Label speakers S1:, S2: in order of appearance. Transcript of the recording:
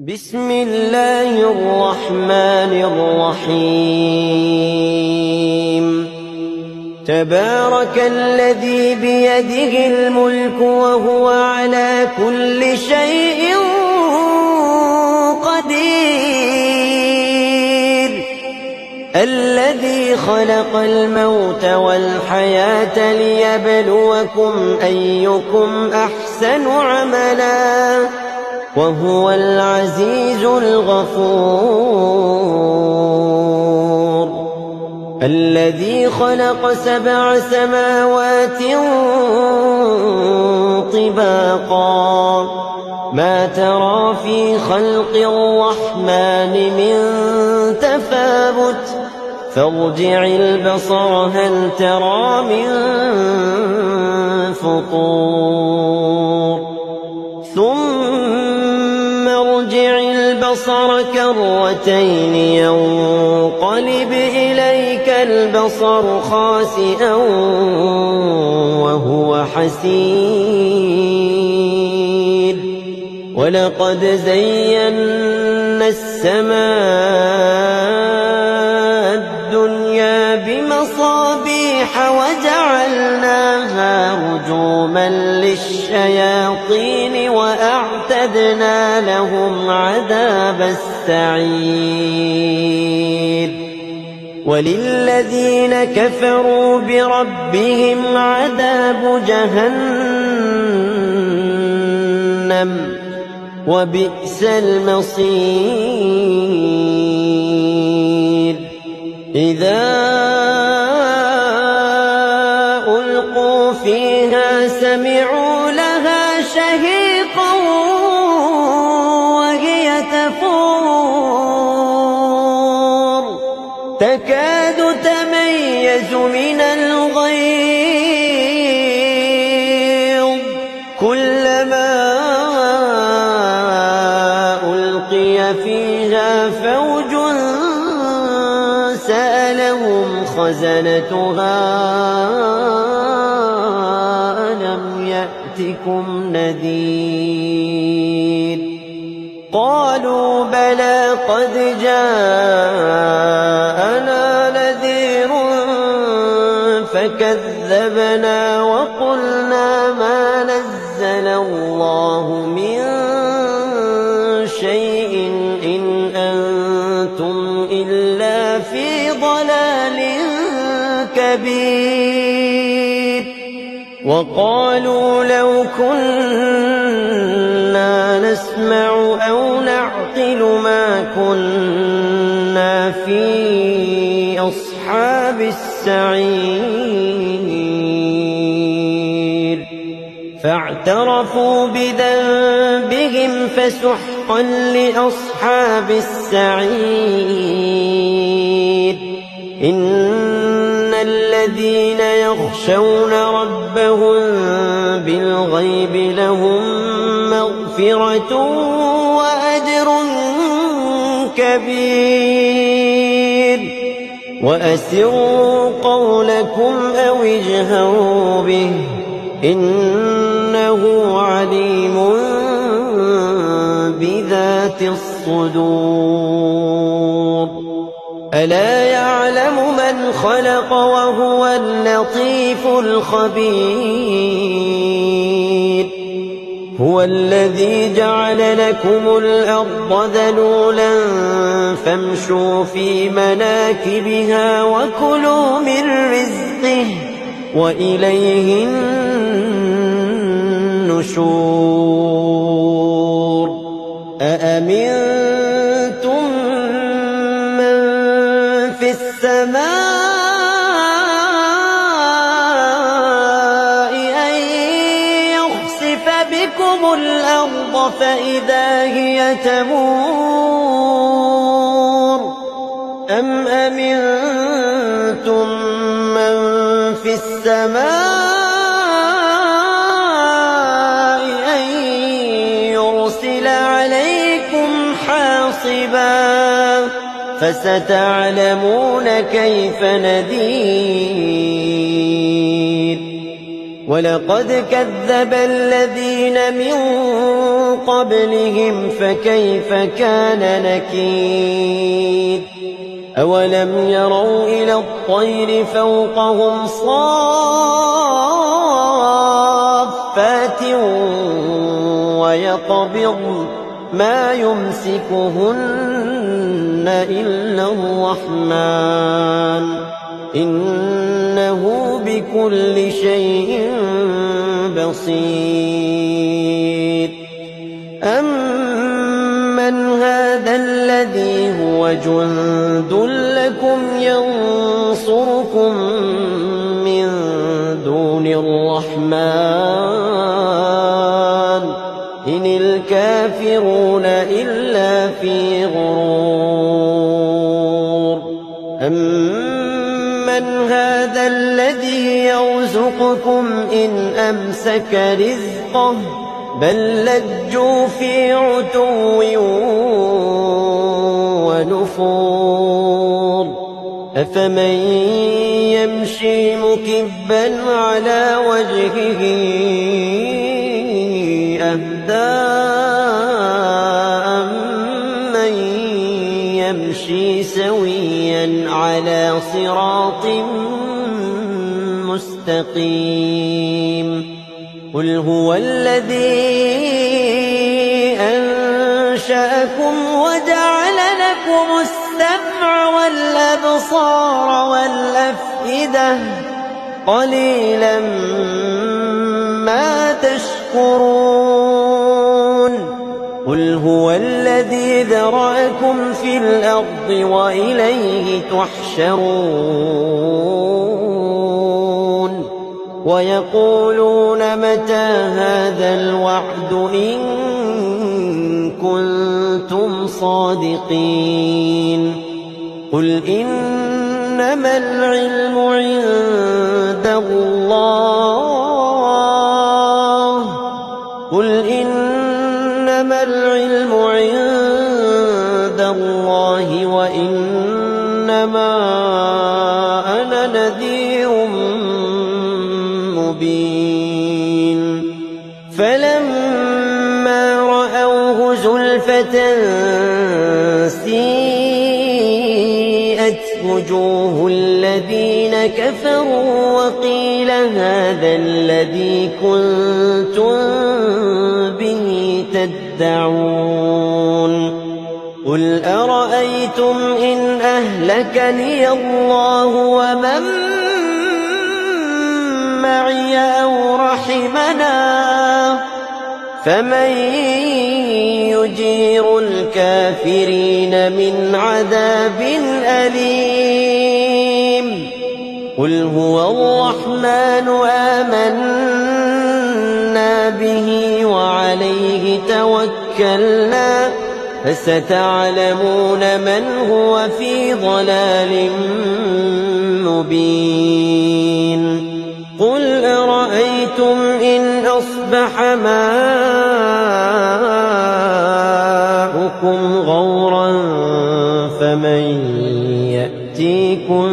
S1: بسم الله الرحمن الرحيم تبارك الذي بيده الملك وهو على كل شيء قدير الذي خلق الموت والحياة ليبلوكم أيكم أحسن عملا وهو العزيز الغفور الذي خلق 7 سماوات طباقا ما ترى في خلق الرحمن من تفاوت فارجع البصر هل ترى من فطور ثم ارجع البصر كرتين ينقلب إليك البصر خاسئا وهو حسير ولقد زينا السماء الدنيا بمصابيح وجعلناها رجوما للشياطين وأعتدنا لهم عذاب السعير وللذين كفروا بربهم عذاب جهنم وبئس المصير إذا ألقوا فيها سمعوا لها شهيقا وهي تفور تكاد تميز من الغيظ كلما ألقي فيها فوج سألهم خزنتها ألم يأتكم نذير قالوا بلى قد جاءنا نذير فكذبنا وقلنا ما نزل الله من شيء إن أنتم إلا في ضلال كبير وقالوا لو كنا نسمع أو نعقل ما كنا في أصحاب السعير فاعترفوا بذنبهم فسحقا لأصحاب السعير إن الذين يخشون ربهم بالغيب لهم مغفرة وأجر كبير وأسروا قولكم أو اجهروا به إنه عليم بذات الصدور ألا يعلم من خلق وهو اللطيف الخبير هو الذي جعل لكم الأرض ذلولا فامشوا في مناكبها وكلوا من رزقه وإليه النشور أأمنتم من في السماء أن يخسف بكم الأرض فإذا هي تمور أم أمنتم من في السماء أن يرسل عليكم حاصبا فستعلمون كيف نذير ولقد كذب الذين من قبلهم فكيف كان نكير أولم يروا إلى الطير فوقهم صافات ويقبضن ما يمسكهن إلا الرحمن إنه بكل شيء بصير أمن هذا الذي هو جند لكم ينصركم من دون الرحمن إن الكافرون إلا في غرور أمن هذا الذي يرزقكم إن أمسك رزقه بل لجوا في عتو ونفور أفمن يمشي مكبا على وجهه أهدى أمن يمشي سويا على صراط مستقيم قل هو الذي أنشأكم وجعل لكم السمع والأبصار والأفئدة قليلا ما تشكرون قل هو الذي ذرأكم في الأرض وإليه تحشرون ويقولون متى هذا الوعد إن كنتم صادقين قل إنما العلم عند الله قل إنما العلم عند الله وإنما أنا نذير مبين فلما رأوه زلفة سيئت وجوه الذين كفروا وقيل هذا الذي كنتم به تدعون قل أرأيتم إن أهلكني الله ومن معي أو رحمنا فمن يجير الكافرين من عذاب أليم قل هو الرحمن آمنا به وعليه توكلنا فستعلمون من هو في ضلال مبين قل أرأيتم إن أصبح ماؤكم غورا فمن يأتيكم